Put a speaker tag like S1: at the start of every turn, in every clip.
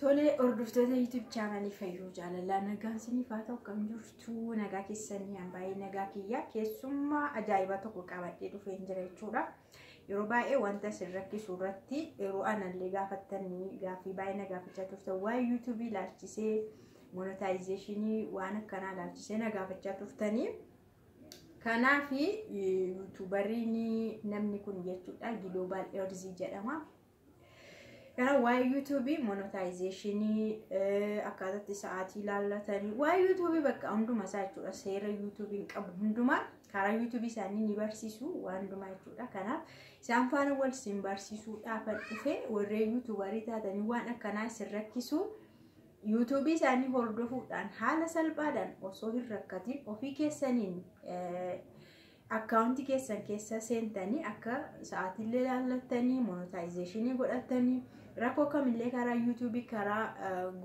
S1: Tole hordoftoota YouTube channel Fayyuu Jaalalaa nagaan isiniif haa ta'u kam jirtu nagaa keessanii baay'ee nagaa kiyya keessummaa ajaa'iba tokko qabadhee dhufee jira jechuudha. Yeroo baay'ee wanta sirrakkisu irratti yeroo anallee gaafattanii gaaffii baay'ee na gaafachaa turtan waa'ee YouTube ilaalchisee monetization waan akkanaa ilaalchisee na gaafachaa turtanii. Kanaaf YouTuberiin namni kun jechuudha Global Earth jedhama. Kana waa'ee YouTube monetization akkaataa sa'aatii ilaallatanii waa'ee YouTube bakka hunduma isaa jechuudha seera YouTube qabu hunduma karaa YouTube isaanii ni barsiisu waan hundumaa jechuudha. Kanaaf isaan faana wal sin barsiisuudhaaf dhufe warreen YouTuberii taatanii waan akkanaa sirrakkisu YouTube isaanii hordofuudhaan haala salphaadhaan osoo hin rakkatiin ofii keessaniin akkaawuntii keessan keessa seentanii akka sa'aatii ilaallatanii monetization godhatanii rakkoo kamillee karaa YouTube karaa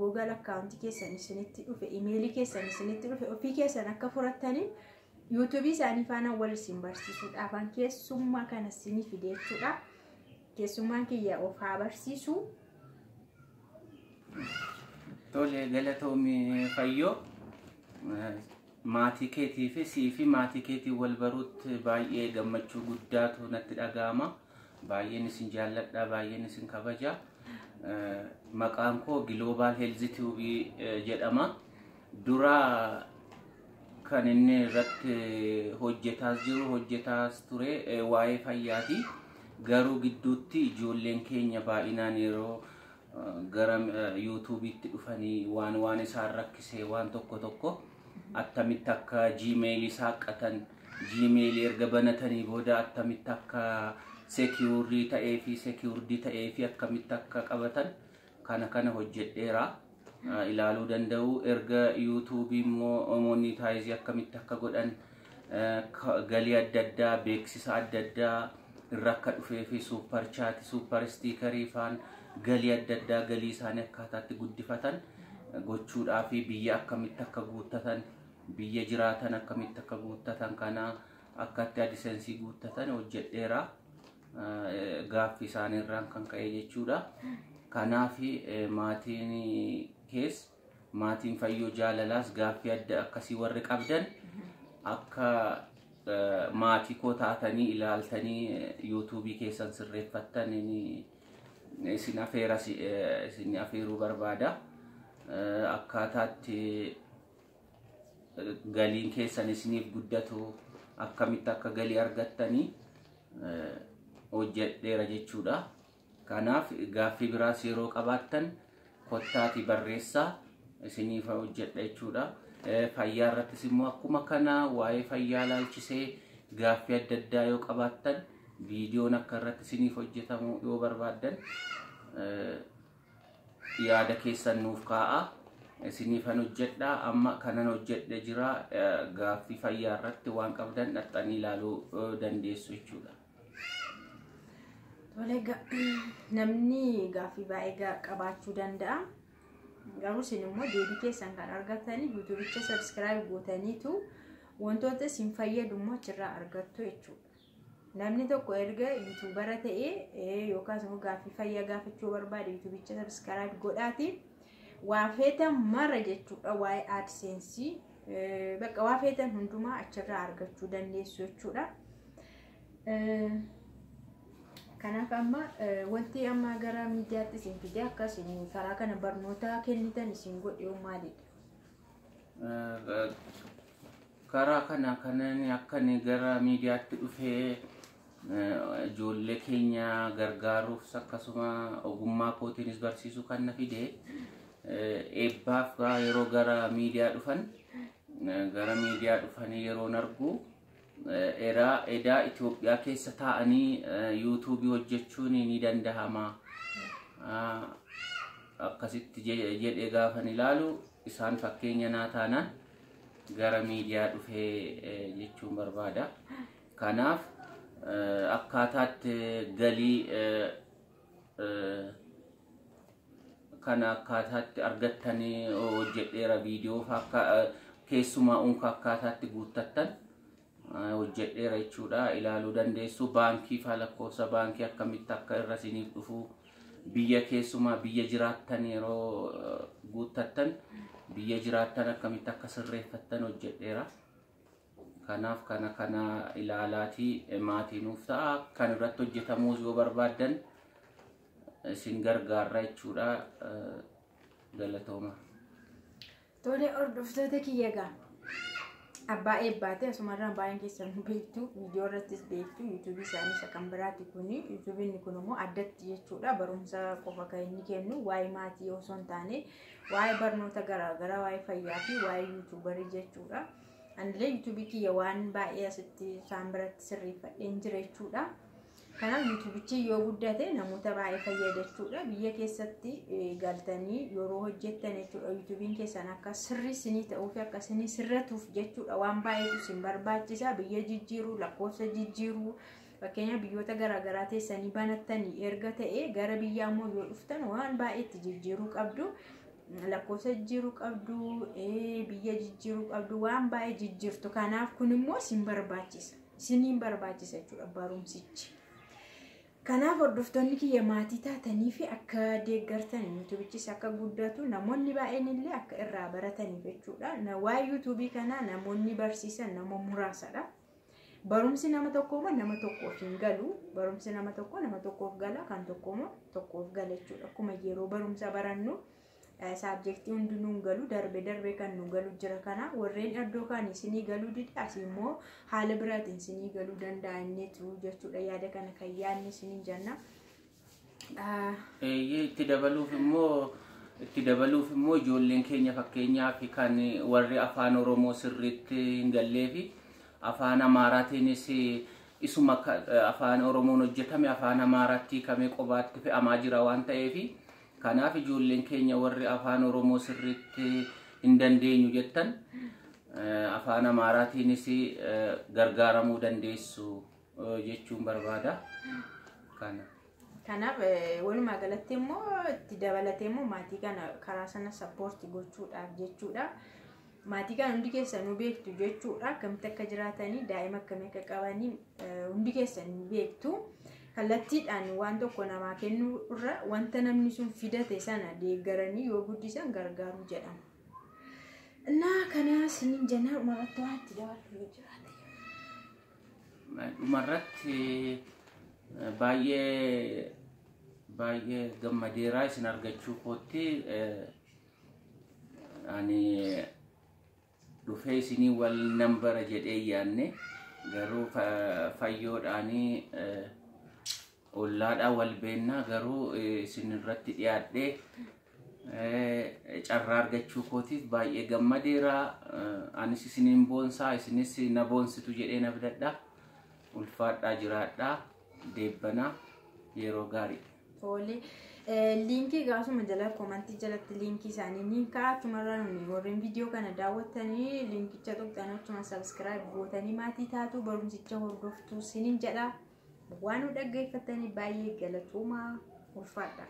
S1: Google akkaawuntii keessan isinitti dhufe emailii keessan isinitti dhufe ofii keessan akka furattanii YouTube isaanii faana wal sin barsiisuudhaaf keessummaa kana isinii fide jechuudha. Keessummaan kiyya of haa barsiisu.
S2: Tole galatoomii Fayyoo maatii keetii fi siifi maatii keetii wal baruutti baay'ee gammachuu guddaatu natti dhaga'ama. Baay'een isin jaalladha, baay'een isin kabaja. Maqaan koo Global Health TV jedhama. Dura kan inni irratti hojjetaas ture waa'ee fayyaati. Garuu gidduutti ijoolleen keenya baay'inaan yeroo gara YouTube'itti dhufanii waan isaan rakkisee waan tokko attamitti akka Gmail saaqatan Gmail erga banatanii booda attamitti akka security ta'ee fi akkamitti akka qabatan kana hojjedheera. Ilaaluu danda'u erga YouTube immoo monetize akkamitti akka godhan galii adda addaa beeksisa adda addaa irra akka dhufee fi super chat super stickerii faan galii adda addaa galii isaanii akkaataatti guddifatan gochuudhaaf biyya akkamitti akka guuttatan biyya jiraatan akkamitti akka guuttatan kana akkatti AdSense guuttatan hojjedheera. Gaaffii isaaniirraan kan ka'e jechuudha. Kanaaf maatiin Fayyoo Jaalalaas gaaffii adda akkasii warri qabdan akka maatii koo taatanii ilaaltanii YouTube keessan sirreeffattan isin afeeruu barbaada. Akkaataatti galiin keessan isiniif guddatu akkamitti akka galii argattanii hojjedheera jechuudha. Kanaaf gaaffii biraas yeroo qabaattan kottaati barreessaa isiniif hojjedha jechuudha. Fayyaa irrattis immoo akkuma kana waa'ee fayyaa ilaalchisee gaaffii adda addaa yoo qabaattan viidiyoon akka irratti isiniif hojjetamu yoo barbaaddan yaada keessan nuuf kaa'a isiniifan hojjedha. Amma kanan hojjedhe jira. Gaaffii fayyaa irratti waan qabdan dhaxxanii ilaaluu dandeessu jechuudha.
S1: Namni gaaffii baay'ee qabaachuu danda'a. Garuu isin immoo deebii keessan kan argatanii YouTube'icha subscribe gootaniitu wantoota isin fayyadu immoo achirraa argattu jechuudha. Namni tokko erga YouTubera ta'ee yookaas immoo gaaffii fayyaa gaafachuu barbaade YouTube'icha subscribe godhaati. Waa feetan mara jechuudha waa'ee AdSense bakka waa feetan hundumaa achirraa argachuu dandeessu jechuudha. Kanaaf amma wanti amma gara miidiyaatti isin fide akkasiin karaa kana barnoota kennitan isin godhe maalidha?
S2: Karaa kana kanan akkan gara miidiyaatti dhufee ijoollee keenya gargaaruuf akkasuma ogummaa kootiinis barsiisuu kan na fide eebbaaf yeroo gara miidiyaa dhufanii yeroon argu edaa Itoophiyaa keessa taa'anii YouTube hojjechuun ni dandahama. Akkasitti jedhee gaafan ilaalu isaan fakkeenya naa taanaan gara miidiyaa dhufee jechuun barbaada. Kanaaf akkaataatti galii kana akkaataatti argattanii hojjedheera viidiyoo keessumaa unka akkaataatti guuttattan hojjedheera jechuudha. Ilaaluu dandeessu. Baankii lakkoofsa baankii akkamitti akka irra isiniif dhufu biyya keessumaa biyya jiraattan yeroo guuttattan biyya jiraattan akkamitti akka sirreeffattan hojjedheera. Kanaaf kana ilaalaati maatii nuuf ta'a. Kan irratti hojjetamuus yoo barbaaddan isin gargaarra jechuudha. Galatooma.
S1: Tole hordoftoota kiyya gaa. Abbaa eebbaate asumarraan baay'een keessan beektu viidiyoo irrattis beektu YouTube isaanii isa kan biraati kuni YouTube kun immoo addatti jechuudha barumsa qofa kan inni kennu waa'ee maatii osoo hin taane waa'ee barnoota garaagaraa waa'ee fayyaa fi waa'ee YouTuberii jechuudha. Anillee YouTube kiyya waan baay'ee asitti isaan biratti sirreeffadheen jira jechuudha. Kanaaf YouTubichi yoo guddate namoota baay'ee fayyadachuudha. Biyya keessatti galtanii yeroo hojjettan jechuudha. YouTubiin keessan akka sirrii isinii ta'uu fi akka isinii sirratuuf jechuudha. Waan baay'eetu isin barbaachisa. Biyya jijjiiruu, lakkoofsa jijjiiruu, fakkeenya biyyoota garaagaraa teessanii banattanii erga ta'e gara biyyaa immoo yoo dhuftan waan baay'eetti jijjiiruu qabdu. Lakkoofsa jijjiiruu qabdu, biyya jijjiiruu qabdu, waan baay'ee jijjiirtu. Kanaaf kun immoo isin barbaachisa. Isiniin barbaachisa jechuudha barumsichi. Kanaaf hordoftoonni kiyya maatii taatanii fi akka deeggartan YouTubichis akka guddatu namoonni baay'een illee akka irraa barataniif jechuudha. Waa'ee YouTubii kana namoonni barsiisan nama muraasadha. Barumsi nama tokkoo nama tokkoof hin galu. Barumsi nama tokkoof gala, kan tokkoof gala jechuudha. Akkuma yeroo barumsa barannu saabjektii hundinuu hin galu, darbee kan nu galu jira. Kana warreen iddoo kaan isinii galuu didhaas immoo haala biraatiin isinii galuu danda'aniitu jechuudha. Yaada kana kan yaadni isinii jenna.
S2: Itti dabaluuf immoo ijoolleen keenya fakkeenyaaf kan warri afaan Oromoo sirriitti hin gallee fi afaan Amaaraatiinis isuma afaan Oromoon hojjetame afaan Amaaraatti kamee qobaatti fe'amaa jira waan ta'eef kanaaf ijoolleen keenya warri afaan Oromoo sirriitti hin dandeenyu jettan afaan Amaaraatiinis gargaaramuu dandeessu jechuun barbaada.
S1: Kanaaf walumaa galatti immoo itti dabalatee immoo maatii kana karaa sana sappoorti gochuudhaaf jechuudha. Maatii kana hundi keessanuu beektu jechuudha. Akkamitti akka jiraatanii daa'ima akkamii akka qabanii hundi keessanuu beektu. Kallattiidhaan waan tokko namaa kennuu irra wanta namni sun fidate sana deeggaranii yoo guddisan gargaaruu jedhama. Innaa kana isiniin jennaan dhumarratti waan itti dabaluu yoo jiraate.
S2: Dhumarratti baay'ee gammadeeraa isin argachuu kootti ani dhufee isinii wal nambara jedhee yaanne garuu fayyoodhaanii ollaadhaa wal beennaa garuu isin irratti dhiyaadhee carraa argachuu kootiif baay'ee gammadeeraa. Anis isiniin boonsaa isinis na boonsitu jedhee na bidadhaa. Ulfaadhaa jiraadhaa deebbanaa yeroo gaarii.
S1: Tole linkii gaasuma jala komantii jalatti linkii isaanii ni kaa'aa. Achumarraa warreen viidiyoo kana daawwattanii linkicha tuqxanii achuma subscribe gootanii maatii taatu barumsicha hordoftuu isiniin jedha. Waan nu dhaggeeffatanii baay'ee galatoomaa ulfaadhaa.